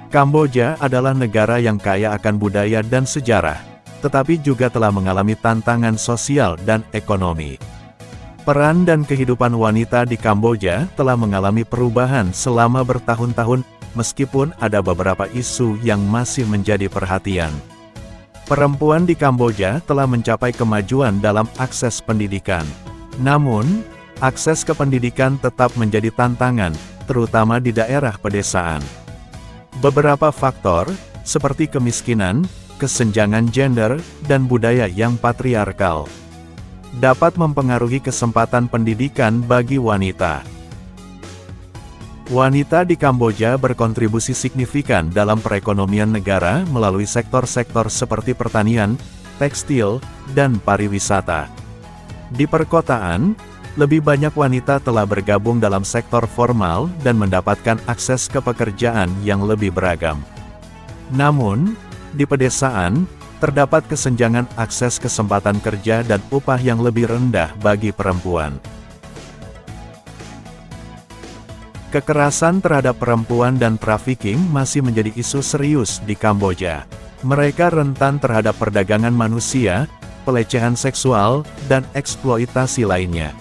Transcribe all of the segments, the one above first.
Kamboja adalah negara yang kaya akan budaya dan sejarah, tetapi juga telah mengalami tantangan sosial dan ekonomi. Peran dan kehidupan wanita di Kamboja telah mengalami perubahan selama bertahun-tahun, meskipun ada beberapa isu yang masih menjadi perhatian. Perempuan di Kamboja telah mencapai kemajuan dalam akses pendidikan. Namun, akses ke pendidikan tetap menjadi tantangan, terutama di daerah pedesaan. Beberapa faktor, seperti kemiskinan, kesenjangan gender, dan budaya yang patriarkal, dapat mempengaruhi kesempatan pendidikan bagi wanita. Wanita di Kamboja berkontribusi signifikan dalam perekonomian negara melalui sektor-sektor seperti pertanian, tekstil, dan pariwisata. Di perkotaan, lebih banyak wanita telah bergabung dalam sektor formal dan mendapatkan akses ke pekerjaan yang lebih beragam. Namun, di pedesaan, terdapat kesenjangan akses kesempatan kerja dan upah yang lebih rendah bagi perempuan. Kekerasan terhadap perempuan dan trafficking masih menjadi isu serius di Kamboja. Mereka rentan terhadap perdagangan manusia, pelecehan seksual, dan eksploitasi lainnya.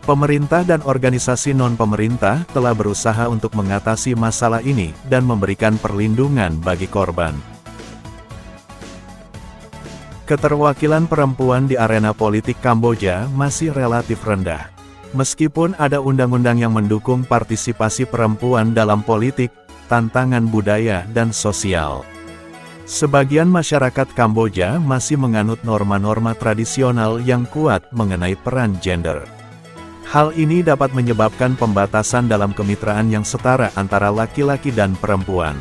Pemerintah dan organisasi non-pemerintah telah berusaha untuk mengatasi masalah ini dan memberikan perlindungan bagi korban. Keterwakilan perempuan di arena politik Kamboja masih relatif rendah. Meskipun ada undang-undang yang mendukung partisipasi perempuan dalam politik, tantangan budaya dan sosial. Sebagian masyarakat Kamboja masih menganut norma-norma tradisional yang kuat mengenai peran gender. Hal ini dapat menyebabkan pembatasan dalam kemitraan yang setara antara laki-laki dan perempuan.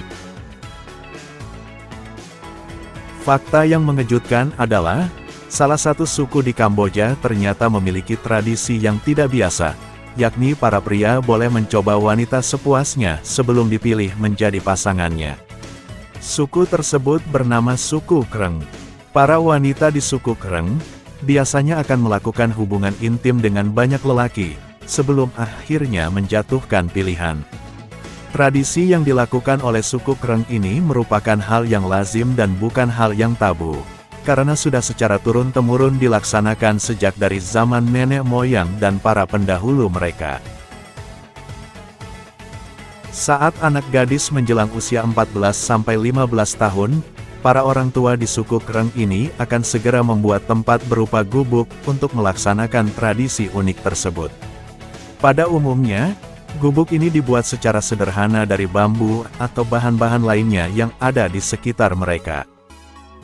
Fakta yang mengejutkan adalah, salah satu suku di Kamboja ternyata memiliki tradisi yang tidak biasa, yakni para pria boleh mencoba wanita sepuasnya sebelum dipilih menjadi pasangannya. Suku tersebut bernama suku Kreng. Para wanita di suku Kreng biasanya akan melakukan hubungan intim dengan banyak lelaki, sebelum akhirnya menjatuhkan pilihan. Tradisi yang dilakukan oleh suku Kreng ini merupakan hal yang lazim dan bukan hal yang tabu, karena sudah secara turun-temurun dilaksanakan sejak dari zaman nenek moyang dan para pendahulu mereka. Saat anak gadis menjelang usia 14-15 tahun, para orang tua di suku Kreng ini akan segera membuat tempat berupa gubuk untuk melaksanakan tradisi unik tersebut. Pada umumnya, gubuk ini dibuat secara sederhana dari bambu atau bahan-bahan lainnya yang ada di sekitar mereka.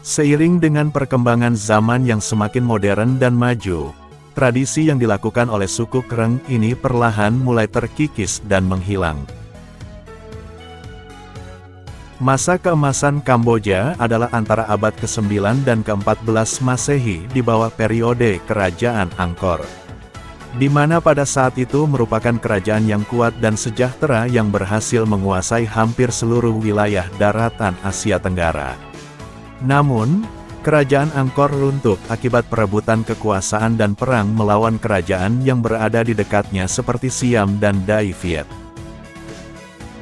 Seiring dengan perkembangan zaman yang semakin modern dan maju, tradisi yang dilakukan oleh suku Kreng ini perlahan mulai terkikis dan menghilang. Masa keemasan Kamboja adalah antara abad ke-9 dan ke-14 Masehi di bawah periode Kerajaan Angkor, di mana pada saat itu merupakan kerajaan yang kuat dan sejahtera yang berhasil menguasai hampir seluruh wilayah daratan Asia Tenggara. Namun, kerajaan Angkor runtuh akibat perebutan kekuasaan dan perang melawan kerajaan yang berada di dekatnya seperti Siam dan Dai Viet.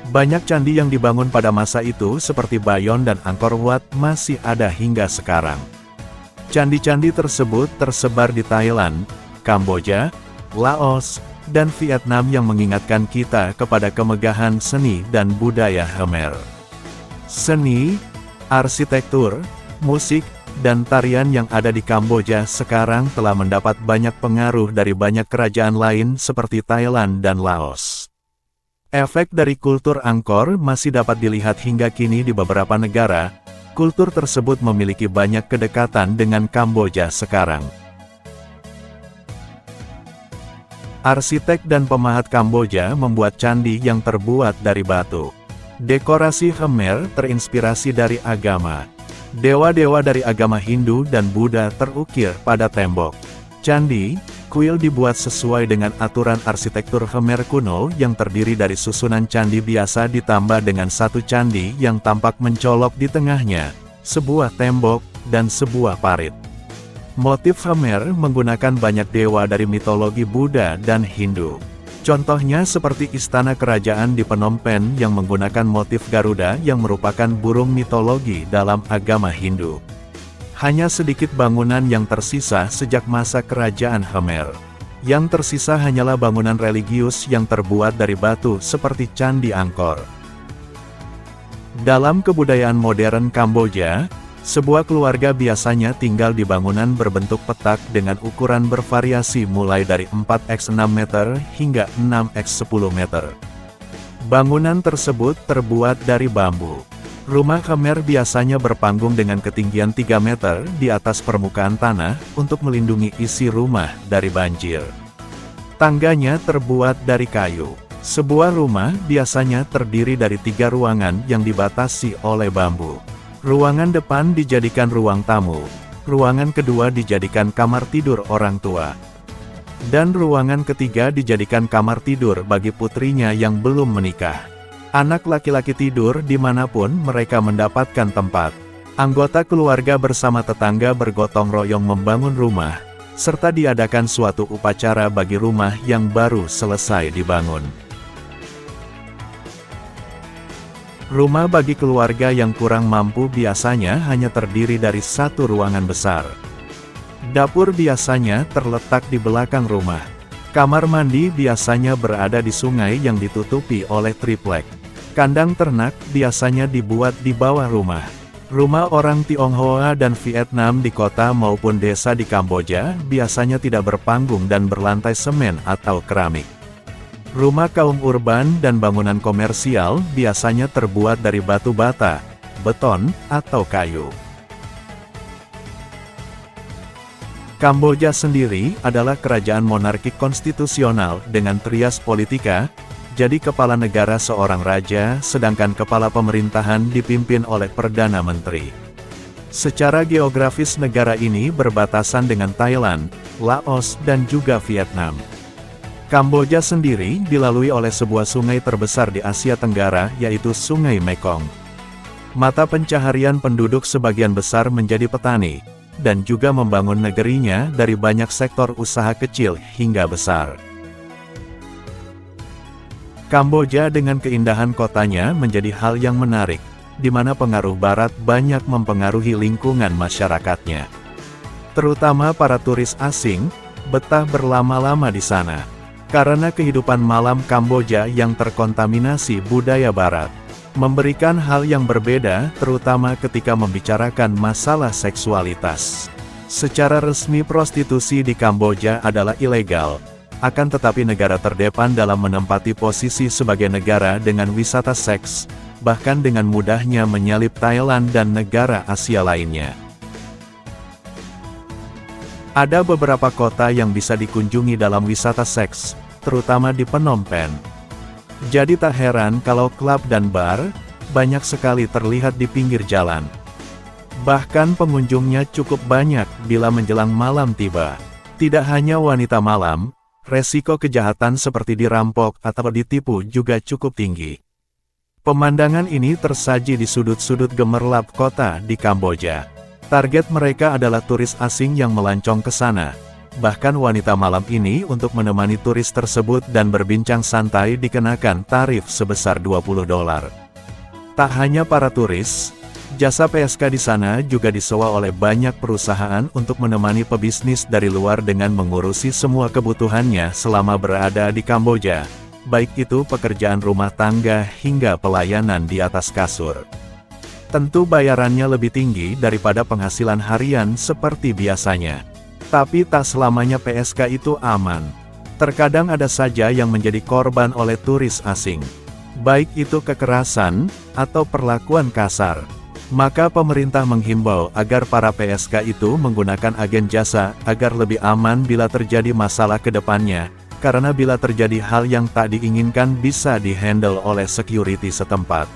Banyak candi yang dibangun pada masa itu seperti Bayon dan Angkor Wat masih ada hingga sekarang. Candi-candi tersebut tersebar di Thailand, Kamboja, Laos, dan Vietnam yang mengingatkan kita kepada kemegahan seni dan budaya Khmer. Seni, arsitektur, musik, dan tarian yang ada di Kamboja sekarang telah mendapat banyak pengaruh dari banyak kerajaan lain seperti Thailand dan Laos. Efek dari kultur Angkor masih dapat dilihat hingga kini di beberapa negara. Kultur tersebut memiliki banyak kedekatan dengan Kamboja sekarang. Arsitek dan pemahat Kamboja membuat candi yang terbuat dari batu. Dekorasi Khmer terinspirasi dari agama. Dewa-dewa dari agama Hindu dan Buddha terukir pada tembok. Candi, kuil dibuat sesuai dengan aturan arsitektur Khmer kuno yang terdiri dari susunan candi biasa ditambah dengan satu candi yang tampak mencolok di tengahnya, sebuah tembok, dan sebuah parit. Motif Khmer menggunakan banyak dewa dari mitologi Buddha dan Hindu. Contohnya seperti istana kerajaan di Phnom Penh yang menggunakan motif Garuda yang merupakan burung mitologi dalam agama Hindu. Hanya sedikit bangunan yang tersisa sejak masa kerajaan Khmer. Yang tersisa hanyalah bangunan religius yang terbuat dari batu seperti Candi Angkor. Dalam kebudayaan modern Kamboja, sebuah keluarga biasanya tinggal di bangunan berbentuk petak dengan ukuran bervariasi mulai dari 4x6 meter hingga 6x10 meter. Bangunan tersebut terbuat dari bambu. Rumah Khmer biasanya berpanggung dengan ketinggian 3 meter di atas permukaan tanah untuk melindungi isi rumah dari banjir. Tangganya terbuat dari kayu. Sebuah rumah biasanya terdiri dari 3 ruangan yang dibatasi oleh bambu. Ruangan depan dijadikan ruang tamu, ruangan kedua dijadikan kamar tidur orang tua, dan ruangan ketiga dijadikan kamar tidur bagi putrinya yang belum menikah. Anak laki-laki tidur dimanapun mereka mendapatkan tempat. Anggota keluarga bersama tetangga bergotong royong membangun rumah, serta diadakan suatu upacara bagi rumah yang baru selesai dibangun. Rumah bagi keluarga yang kurang mampu biasanya hanya terdiri dari 1 ruangan besar. Dapur biasanya terletak di belakang rumah. Kamar mandi biasanya berada di sungai yang ditutupi oleh triplek. Kandang ternak biasanya dibuat di bawah rumah. Rumah orang Tionghoa dan Vietnam di kota maupun desa di Kamboja biasanya tidak berpanggung dan berlantai semen atau keramik. Rumah kaum urban dan bangunan komersial biasanya terbuat dari batu bata, beton, atau kayu. Kamboja sendiri adalah kerajaan monarkik konstitusional dengan trias politika, jadi kepala negara seorang raja, sedangkan kepala pemerintahan dipimpin oleh Perdana Menteri. Secara geografis negara ini berbatasan dengan Thailand, Laos, dan juga Vietnam. Kamboja sendiri dilalui oleh sebuah sungai terbesar di Asia Tenggara, yaitu Sungai Mekong. Mata pencaharian penduduk sebagian besar menjadi petani, dan juga membangun negerinya dari banyak sektor usaha kecil hingga besar. Kamboja dengan keindahan kotanya menjadi hal yang menarik, di mana pengaruh Barat banyak mempengaruhi lingkungan masyarakatnya. Terutama para turis asing, betah berlama-lama di sana. Karena kehidupan malam Kamboja yang terkontaminasi budaya Barat, memberikan hal yang berbeda terutama ketika membicarakan masalah seksualitas. Secara resmi prostitusi di Kamboja adalah ilegal, akan tetapi negara terdepan dalam menempati posisi sebagai negara dengan wisata seks, bahkan dengan mudahnya menyalip Thailand dan negara Asia lainnya. Ada beberapa kota yang bisa dikunjungi dalam wisata seks, terutama di Phnom Penh. Jadi tak heran kalau klub dan bar, banyak sekali terlihat di pinggir jalan. Bahkan pengunjungnya cukup banyak bila menjelang malam tiba. Tidak hanya wanita malam, resiko kejahatan seperti dirampok atau ditipu juga cukup tinggi. Pemandangan ini tersaji di sudut-sudut gemerlap kota di Kamboja. Target mereka adalah turis asing yang melancong ke sana. Bahkan wanita malam ini untuk menemani turis tersebut dan berbincang santai dikenakan tarif sebesar $20. Tak hanya para turis, jasa PSK di sana juga disewa oleh banyak perusahaan untuk menemani pebisnis dari luar dengan mengurusi semua kebutuhannya selama berada di Kamboja, baik itu pekerjaan rumah tangga hingga pelayanan di atas kasur. Tentu bayarannya lebih tinggi daripada penghasilan harian seperti biasanya. Tapi tak selamanya PSK itu aman. Terkadang ada saja yang menjadi korban oleh turis asing. Baik itu kekerasan, atau perlakuan kasar. Maka pemerintah menghimbau agar para PSK itu menggunakan agen jasa, agar lebih aman bila terjadi masalah ke depannya, karena bila terjadi hal yang tak diinginkan bisa dihandle oleh security setempat.